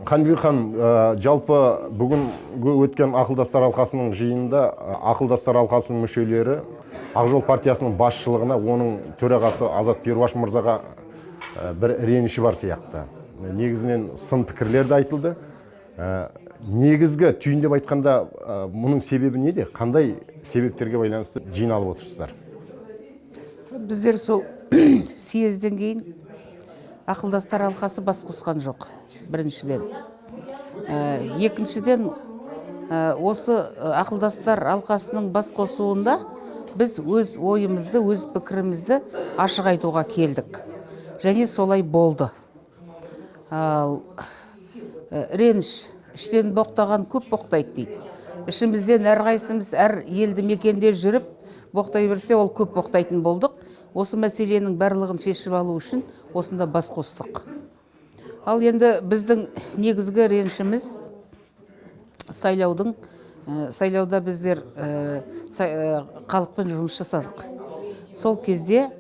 Қанбек ханым, жалпы бүгін өткен ақылдастар алқасының жиынында ақылдастар алқасының мүшелері Ақ Жол партиясының басшылығына, оның төрағасы Азат Перуашев мырзаға бір реніші бар сияқты. Негізінен сын пікірлер де айтылды. Негізгі түйіндеп айтқанда мұның себебі неде? Қандай себептерге байланысты жиналып отырсыздар? Біздер сол съезден кейін ақылдастар алқасы бас қосқан жоқ, біріншіден. Екіншіден, осы ақылдастар алқасының бас қосуында біз өз ойымызды, өз пікірімізді ашық айтуға келдік. Және солай болды. Реніш, іштен боқтаған көп боқтайды дейді. Ішімізден әрқайсымыз әр елді мекенде жүріп, боқтай берсе, ол көп боқтайтын болдық. Осы мәселенің барлығын шешіп алу үшін осында бас қостық. Ал енді біздің негізгі ренішіміз сайлауда біздер халықпен жұмыс жасадық. Сол кезде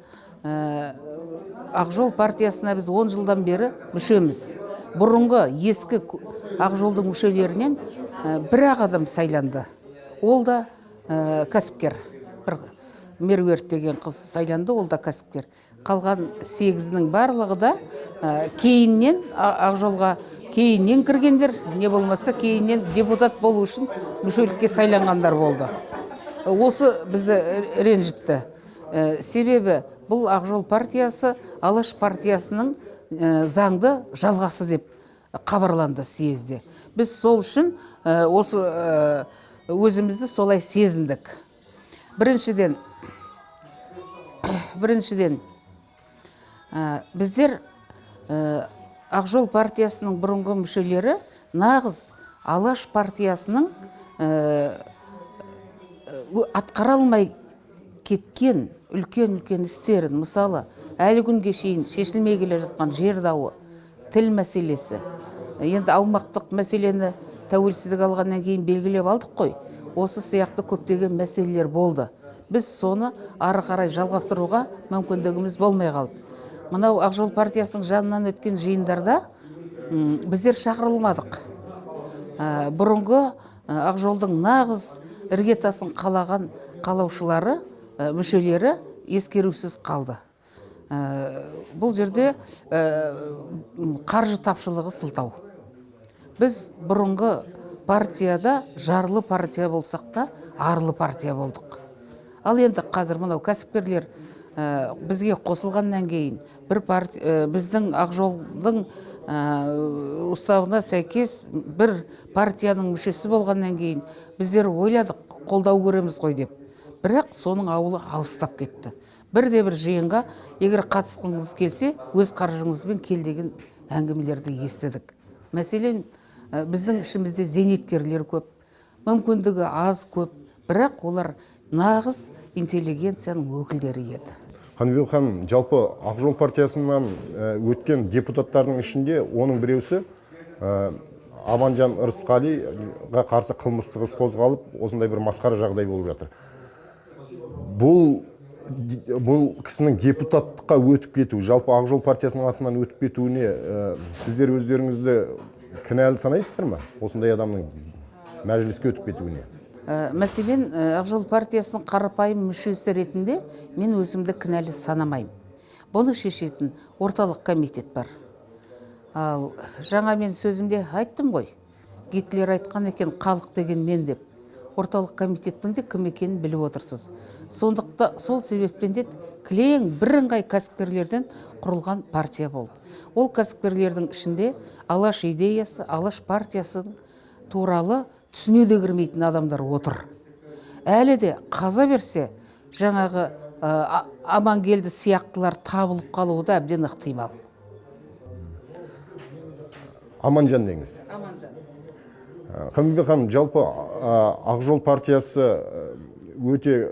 Ақ Жол партиясына біз 10 жылдан бері мүшеміз. Бұрынғы ескі Ақ Жолдың мүшелерінен бір-ақ адам сайланды. Ол да кәсіпкер. Меруерт деген қыз сайланды, ол да кәсіпкер. Қалған 8-нің барлығы да кейіннен Ақ Жолға кейіннен кіргендер, не болмаса кейіннен депутат болу үшін мүшелікке сайланғандар болды. Осы бізді ренжітті. Себебі бұл Ақ Жол партиясы Алаш партиясының заңды жалғасы деп хабарланды съезде. Біз сол үшін осы өзімізді солай сезіндік. Біріншіден, біздер Ақ Жол партиясының бұрынғы мүшелері нағыз Алаш партиясының атқара алмай кеткен үлкен істерін, мысалы, әлі күнге шейін шешілмей келе жатқан жер дауы, тіл мәселесі. Енді аумақтық мәселені тәуелсіздік алғаннан кейін белгілеп алдық қой. Осы сияқты көптеген мәселелер болды. Біз соны ары қарай жалғастыруға мүмкіндігіміз болмай қалды. Мынау Ақ Жол партиясының жанынан өткен жиындарда біздер шақырылмадық. Бұрынғы Ақ Жолдың нағыз іргетасын қалаған қалаушылары, мүшелері ескерусіз қалды. Бұл жерде қаржы тапшылығы сылтау. Біз бұрынғы партияда жарлы партия болсақ та, арлы партия болдық. Ал енді қазір мынау кәсіпкерлер бізге қосылғаннан кейін, біздің Ақ Жолдың уставына сәйкес бір партияның мүшесі болғаннан кейін, біздер ойладық, қолдау көреміз ғой деп. Бірақ соның ауылы алыстап кетті. Бірде-бір жиынға, егер қатысқыңыз келсе, өз қаржыңызбен кел деген әңгімелерді естідік. Мәселен, біздің ішімізде зейнеткерлер көп, мүмкіндігі аз көп, бірақ олар нағыз интеллигенцияның өкілдері еді. Қанбек ханым, жалпы Ақ Жол партиясынан өткен депутаттардың ішінде оның біреусі Аманжан Ырысқалиға қарсы қылмыстық іс қозғалып, осындай бір масқара жағдай болып жатыр. Бұл кісінің депутаттыққа өтіп кету, жалпы Ақ Жол партиясының атынан өтіп кетуіне сіздер өздеріңізді кінәлі санайсыздар ма? Осындай адамның мәжіліске өтіп кетуіне. Мәселен, Ақ Жол партиясының қарапайым мүшесі ретінде мен өзімді кінәлі санамаймын. Бұны шешетін орталық комитет бар. Ал жаңа мен сөзімде айттым ғой, Гитлер айтқан екен, халық деген мен деп. Орталық комитеттің де кім екенін біліп отырсыз. Сондықта сол себептен де кілең бірыңғай кәсіпкерлерден құрылған партия болды. Ол кәсіпкерлердің ішінде Алаш идеясы, Алаш партиясы туралы түсіне де кірмейтін адамдар отыр. Әлі де қаза берсе, жаңағы Амангелді сияқтылар табылып қалуы да әбден ықтимал. Аманжан деңіз. Аманжан. Қанбек ханым, жалпы Ақ Жол партиясы өте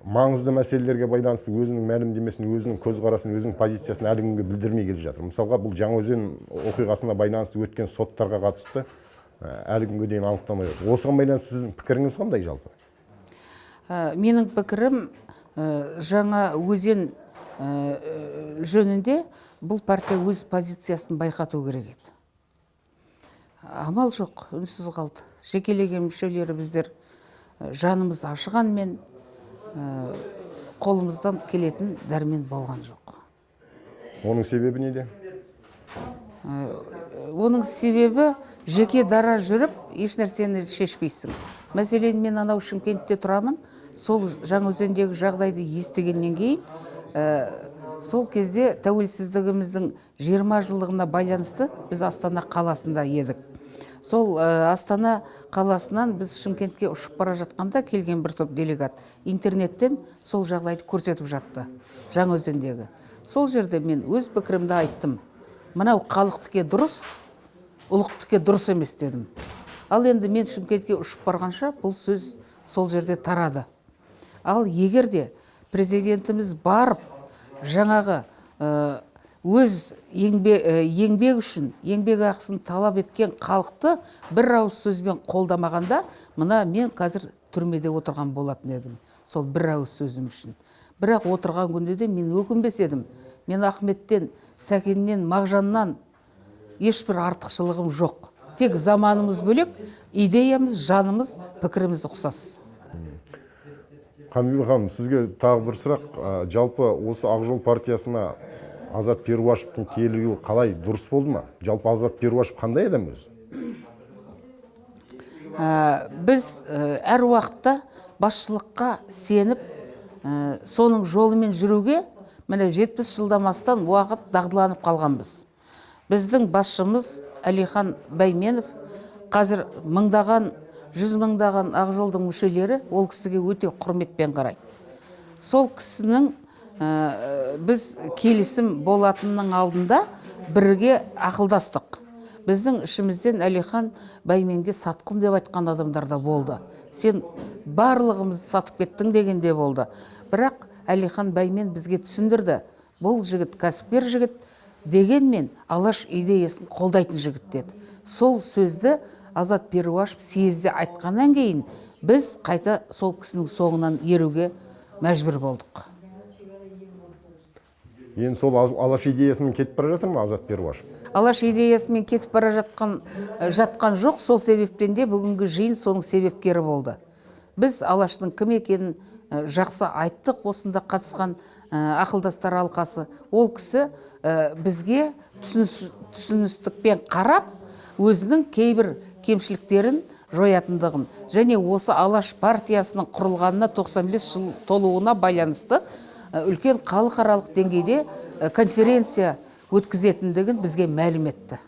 маңызды мәселелерге байланысты өзінің мәлімдемесін, өзінің көзқарасын, өзінің позициясын әлі күнге білдірмей келе жатыр. Мысалға, бұл Жаңаөзен оқиғасына байланысты өткен соттарға қатысты әлі күнге дейін анықтамай отыр. Осыған байланысты сіздің пікіріңіз қандай жалпы? Менің пікірім, Жаңаөзен жөнінде бұл партия өз позициясын байқату керек еді. Амал жоқ, үнсіз қалды. Жекелеген мүшелері біздер жанымыз ашығанмен қолымыздан келетін дәрмен болған жоқ. Оның себебі неде? Оның себебі жеке дара жүріп, еш нәрсені шешпейсің. Мәселен, мен анау Шымкентте тұрамын, сол Жаңаөзендегі жағдайды естігеннен кейін, сол кезде тәуелсіздігіміздің 20 жылдығына байланысты біз Астана қаласында едік. Сол Астана қаласынан біз Шымкентке ұшып бара жатқанда келген бір топ делегат интернеттен сол жағдайды көрсетіп жатты Жаңаөзендегі. Сол жерде мен өз пікірімді айттым. Мынау халықтіке дұрыс, ұлықтіке дұрыс емес дедім. Ал енді мен Шымкентке ұшып барғанша бұл сөз сол жерде тарады. Ал егер де президентіміз барып жаңағы өз еңбек үшін еңбек ақысын талап еткен халықты бір ауыз сөзбен қолдамағанда, мына мен қазір түрмеде отырған болатын едім. Сол бір ауыз сөзім үшін. Бірақ отырған күнде де мен өкінбес едім. Мен Ахметтен, Сәкеннен, Мағжаннан ешбір артықшылығым жоқ. Тек заманымыз бөлек, идеямыз, жанымыз, пікіріміз ұқсас. Қанбибі ханым, сізге тағы бір сұрақ. Жалпы осы Ақжол партиясына Азат Перуашевтың келуі қалай, дұрыс болды ма? Жалпы Азат Перуашев қандай адам өзі? Біз әр уақытта басшылыққа сеніп, соның жолымен жүруге, міне 70 жылдан астам уақыт дағдыланып қалғанбыз. Біздің басшымыз Әлихан Бәйменов, қазір мыңдаған, 100 мыңдаған Ақжолдың мүшелері ол кісіге өте құрметпен қарайды. Сол кісінің біз келісім болатынның алдында бірге ақылдастық. Біздің ішімізден Әлихан Бәйменге сатқын деп айтқан адамдар да болды. Сен барлығымызды сатып кеттің дегенде болды. Бірақ Әлихан Бәймен бізге түсіндірді. Бұл жігіт кәсіпкер жігіт, дегенмен Алаш идеясын қолдайтын жігіт деді. Сол сөзді Азат Перуашев съезде айтқаннан кейін біз қайта сол кісінің соңынан еруге мәжбүр болдық. Енді сол Алаш идеясымен кетіп бара жатыр ма Азат Перуашев? Алаш идеясымен кетіп бара жатқан жоқ, сол себептен де бүгінгі жиын соның себепкері болды. Біз Алаштың кім екенін жақсы айттық, осында қатысқан ақылдастар алқасы. Ол кісі бізге түсіністікпен қарап, өзінің кейбір кемшіліктерін жоятындығын және осы Алаш партиясының құрылғанына 95 жыл толуына байланысты үлкен халықаралық деңгейде конференция өткізетіндігін бізге мәлім етті.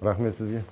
Рахмет сізге.